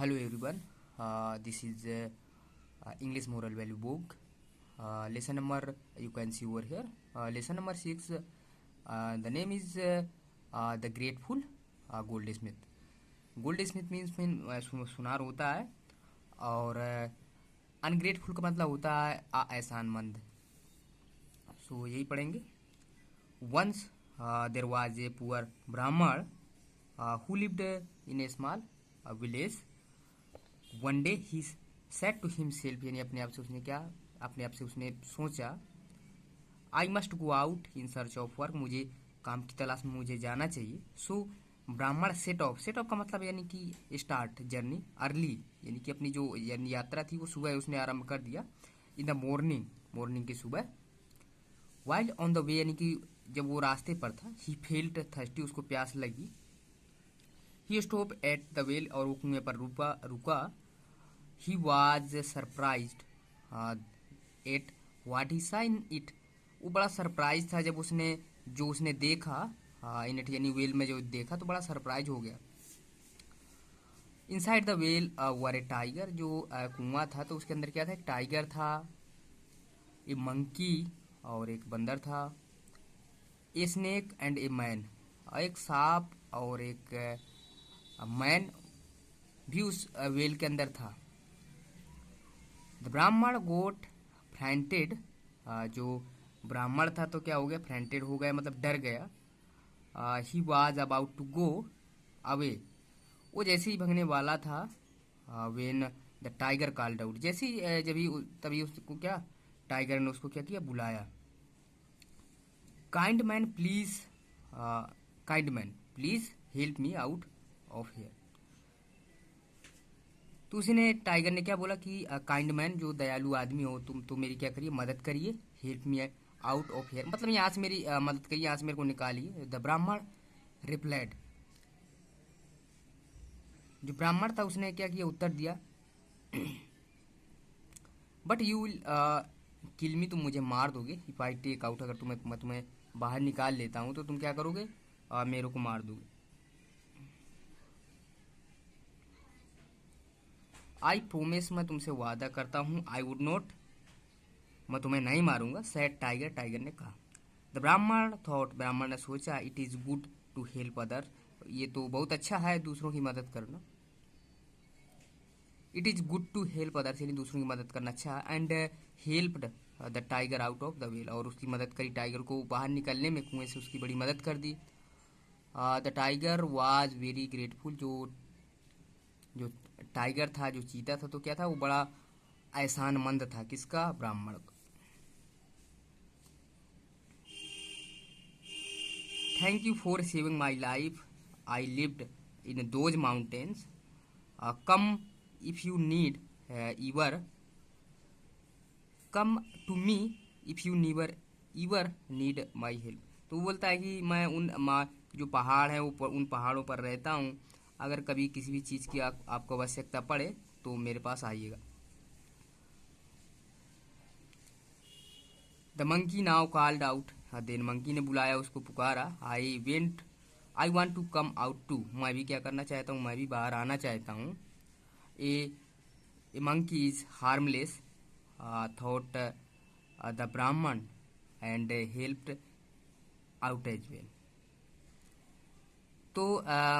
Hello everyone, this is English Moral Value book. Lesson number you can see over here. Lesson number 6. The name is The Grateful Goldsmith. Goldsmith means सुनार होता है और ungrateful का मतलब होता है एहसानमंद. सो यही पढ़ेंगे. Once there was a poor Brahman who lived in a small village. One day he said to himself, यानी अपने आप से उसने सोचा, I must go out in search of work, मुझे काम की तलाश में मुझे जाना चाहिए. सो ब्राह्मण सेट ऑफ का मतलब यानी कि स्टार्ट जर्नी अर्ली, यानी कि अपनी जो यात्रा थी वो सुबह उसने आरंभ कर दिया. इन द मॉर्निंग की सुबह. वाइल ऑन द वे, यानी कि जब वो रास्ते पर था. ही फेल्ट थर्स्टी, उसको प्यास लगी. ही स्टॉप एट द वेल, और वो कुएं पर रुका. He was surprised at what he सा इन इट, वो बड़ा सरप्राइज था जब उसने देखा इन इट, यानी वेल में जो देखा तो बड़ा सरप्राइज हो गया. Inside the well were A tiger, जो कुआं था तो उसके अंदर क्या था, एक टाइगर था, ए मंकी और एक बंदर था, a snake and a man, एक सांप और एक मैन भी उस वेल के अंदर था. द ब्राह्मण गोट फ्रंटेड, जो ब्राह्मण था तो क्या हो गया, फ्रंटेड हो गया मतलब डर गया. He was about to go away, वो जैसे ही भगने वाला था. When the tiger called out, जैसे ही तभी उसको क्या, टाइगर ने उसको क्या किया, बुलाया. Kind man please help me out of here. तो उसने टाइगर ने क्या बोला कि काइंड मैन, जो दयालु आदमी हो तुम, तो मेरी क्या करिए, मदद करिए. Help me out of here मतलब यहाँ से मेरी मदद करिए, यहाँ से मेरे को निकालिए. द ब्राह्मण रिप्लाइड, जो ब्राह्मण था उसने क्या किया, उत्तर दिया, बट यू विल किल मी, तुम मुझे मार दोगे. इफ आई टेक आउट, अगर मैं तुम्हें बाहर निकाल लेता हूँ तो तुम क्या करोगे, मेरे को मार दोगे. आई प्रोमिस, मैं तुमसे वादा करता हूँ. आई वुड नॉट, मैं तुम्हें नहीं मारूंगा. सेड टाइगर ने कहा. द ब्राह्मण थॉट, ब्राह्मण ने सोचा, it is good to help other, ये तो बहुत अच्छा है दूसरों की मदद करना. It is good to help others, यानी दूसरों की मदद करना अच्छा है. And helped the tiger out of the well, और उसकी मदद करी, टाइगर को बाहर निकलने में, कुएं से उसकी बड़ी मदद कर दी. The tiger was very grateful, जो टाइगर था, जो चीता था, तो क्या था, वो बड़ा एहसानमंद था. किसका, ब्राह्मण का. Thank you for saving my life, I lived in those mountains. Come if you need ever, come to me if you never ever need my help. तो वो बोलता है कि मैं जो पहाड़ है उन पहाड़ों पर रहता हूँ, अगर कभी किसी भी चीज़ की आपको आवश्यकता पड़े तो मेरे पास आइएगा. The monkey now called out, then monkey ने बुलाया, उसको पुकारा. I want to come out too, मैं भी क्या करना चाहता हूँ, मैं भी बाहर आना चाहता हूँ. A monkey is harmless thought the Brahmin and helped out as well. तो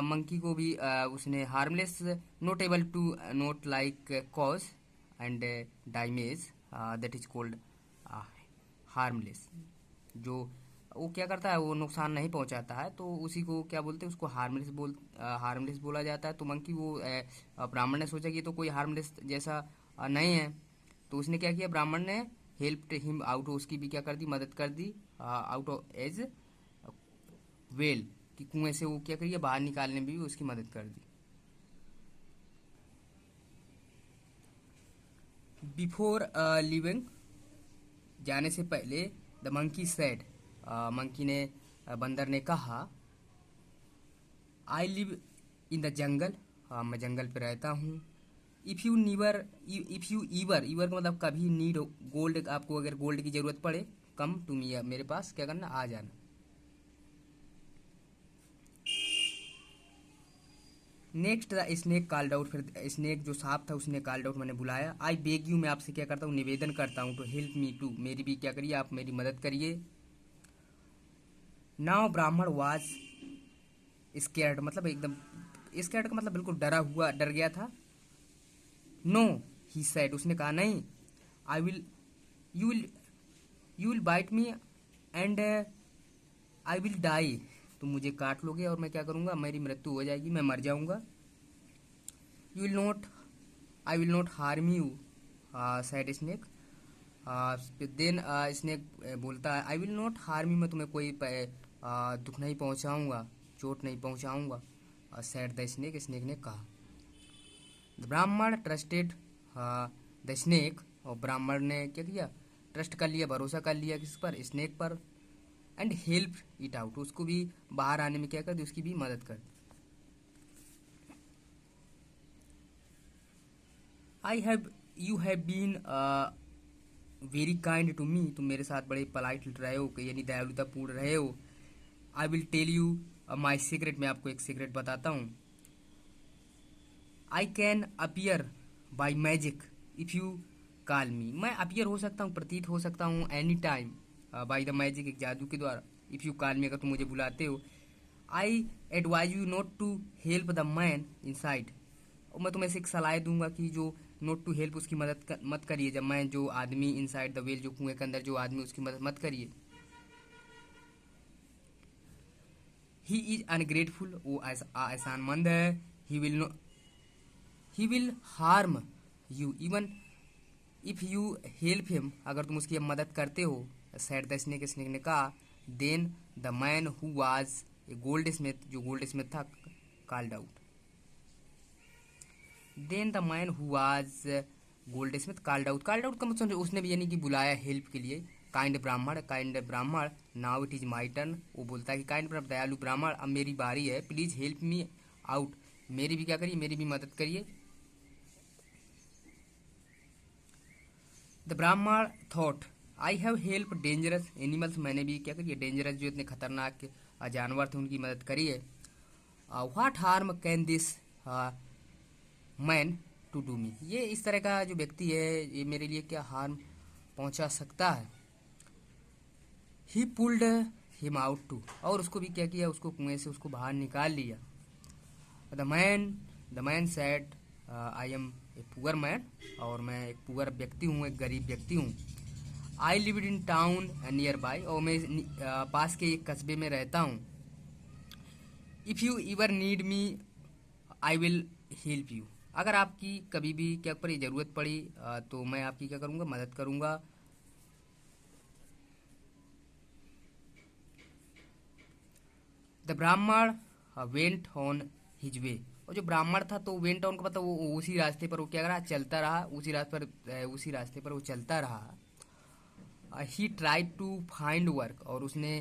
मंकी को भी उसने harmless, not able to, not like cause and damage, that is called harmless. जो वो क्या करता है, वो नुकसान नहीं पहुंचाता है, तो उसी को क्या बोलते हैं, उसको हार्मलेस बोला जाता है. तो मंकी वो ब्राह्मण ने सोचा कि ये तो कोई हार्मलेस जैसा नहीं है, तो उसने क्या किया, ब्राह्मण ने हेल्प्ड हिम आउट, उसकी भी क्या कर दी, मदद कर दी, आउट ऑफ एज वेल, कि कुएं से वो क्या करिए, बाहर निकालने में भी उसकी मदद कर दी. बिफोर लिविंग, जाने से पहले, द मंकी सेड, मंकी ने बंदर ने कहा, I live in the jungle, मैं जंगल पे रहता हूँ. इफ़ यू ईवर का मतलब कभी नीड गोल्ड, आपको अगर गोल्ड की जरूरत पड़े, कम टू मी, मेरे पास क्या करना, आ जाना. Next the snake called out, फिर स्नेक जो सांप था उसने कॉल्ड आउट, मैंने बुलाया। आई बेग यू, मैं आपसे क्या करता हूँ, निवेदन करता हूँ, टू हेल्प मी टू, मेरी भी क्या करिए, आप मेरी मदद करिए। नाउ ब्राह्मण वाज स्कैर्ड, मतलब एकदम स्कैर्ड का मतलब बिल्कुल डरा हुआ, डर गया था। नो ही सेड, उसने कहा नहीं। I will you will you will bite me and I will die, तुम मुझे काट लोगे और मैं क्या करूंगा, मेरी मृत्यु हो जाएगी, मैं मर जाऊंगा। You will not I will not harm you said snake. Then snake बोलता है I will not harm you, मैं तुम्हें कोई दुख नहीं पहुंचाऊंगा, चोट नहीं पहुंचाऊंगा, सैड द स्नेक, स्नेक ने कहा। द ब्राह्मण ट्रस्टेड द स्नेक, और ब्राह्मण ने क्या किया, ट्रस्ट कर लिया, भरोसा कर लिया किस पर, स्नेक पर। एंड हेल्प इट आउट, उसको भी बाहर आने में क्या कर दी, उसकी भी मदद कर दी। I have you have been very kind to me, तुम मेरे साथ बड़े पोलाइट रहे हो, यानी दयालुतापूर्ण रहे हो। I will tell you my secret, मैं आपको एक सीक्रेट बताता हूँ। I can appear by magic if you call me, मैं अपियर हो सकता हूँ, प्रतीत हो सकता हूँ, any time by the magic, एक जादू के द्वारा, इफ यू कॉल मी, अगर तुम मुझे बुलाते हो। I advise you not to help the man inside, और मैं तुम्हें ऐसे एक सलाह दूंगा कि जो नॉट टू हेल्प, उसकी मत करिए, जब मैं जो आदमी इनसाइड द वेल, जो कुएं के अंदर जो आदमी, उसकी मदद मत करिए। ही इज अनग्रेटफुल, वो एहसानमंद है। He will he will harm you even if you help him, अगर तुम उसकी मदद करते हो, सैड द स्नेक, स्नेक ने कहा। Then the man who was a goldsmith, जो गोल्ड स्मिथ था, called out. Then the man who was goldsmith called out का मतलब उसने भी यानी कि बुलाया हेल्प के लिए। काइंड ब्राह्मण now it is my turn, वो बोलता है कि काइंड दयालु ब्राह्मण, अब मेरी बारी है, प्लीज हेल्प मी आउट, मेरी भी क्या करिए, मेरी भी मदद करिए। द ब्राह्मण thought I have help dangerous animals, मैंने भी क्या करिए, डेंजरस जो इतने खतरनाक जानवर थे उनकी मदद करिए। What harm can this man to do me, ये इस तरह का जो व्यक्ति है, ये मेरे लिए क्या हार्म पहुंचा सकता है। He pulled him out too, और उसको भी क्या किया, उसको कुएं से उसको बाहर निकाल लिया। The man said I am a poor man, और मैं एक पुअर व्यक्ति हूँ, एक गरीब व्यक्ति हूँ। I live in town near by, और मैं पास के एक कस्बे में रहता हूँ। If you ever need me I will help you, अगर आपकी कभी भी क्या पड़ी, ज़रूरत पड़ी, तो मैं आपकी क्या करूँगा, मदद करूँगा। द ब्राह्मण वेंट ऑन हिज वे, और जो ब्राह्मण था तो वेंट ऑन का मतलब वो उसी रास्ते पर वो क्या रहा, चलता रहा, उसी रास्ते पर वो चलता रहा। He tried to find work, और उसने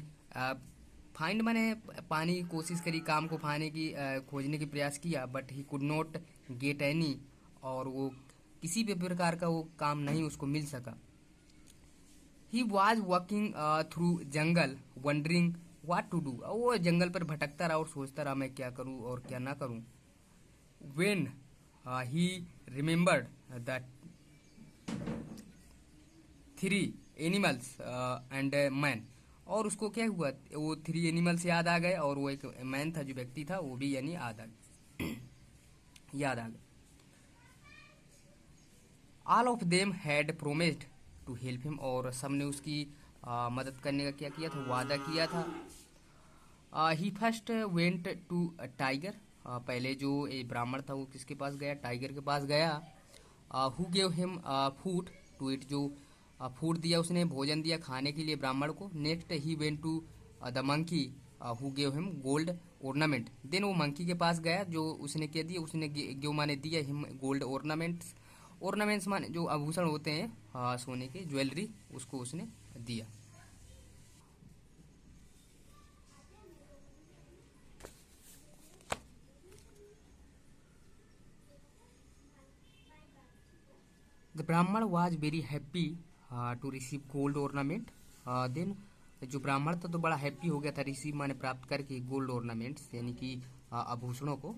फाइंड माने पाने की कोशिश करी, काम को पाने की खोजने की प्रयास किया, but he could not get any, और वो किसी भी प्रकार का वो काम नहीं उसको मिल सका। He was walking through jungle wandering what to do, वो जंगल पर भटकता रहा और सोचता रहा मैं क्या करूं और क्या ना करूं। When he remembered the three animals and man, और उसको क्या हुआ, वो थ्री एनिमल्स याद आ गए, और वो एक मैन था जो व्यक्ति था वो भी यानी याद आ गए। All of them had promised to help him, और सबने उसकी मदद करने का क्या किया था, वादा किया था। ही फर्स्ट वेंट टू टाइगर, पहले जो ए ब्राह्मण था वो किसके पास गया, टाइगर के पास गया। Who gave him food to eat, जो फूड दिया, उसने भोजन दिया खाने के लिए ब्राह्मण को। Next he went to the monkey who gave him gold ornament, then वो मंकी के पास गया, जो उसने क्या दिया, उसने गिव माने दिया हिम गोल्ड ऑर्नामेंट्स, ऑर्नामेंट्स माने जो आभूषण होते हैं सोने के, ज्वेलरी, उसको उसने दिया। The brahmin was very happy to receive gold ornament, then जो ब्राह्मण था तो बड़ा हैप्पी हो गया था, रिसीव माने प्राप्त करके गोल्ड ऑर्नामेंट्स, यानी कि आभूषणों को।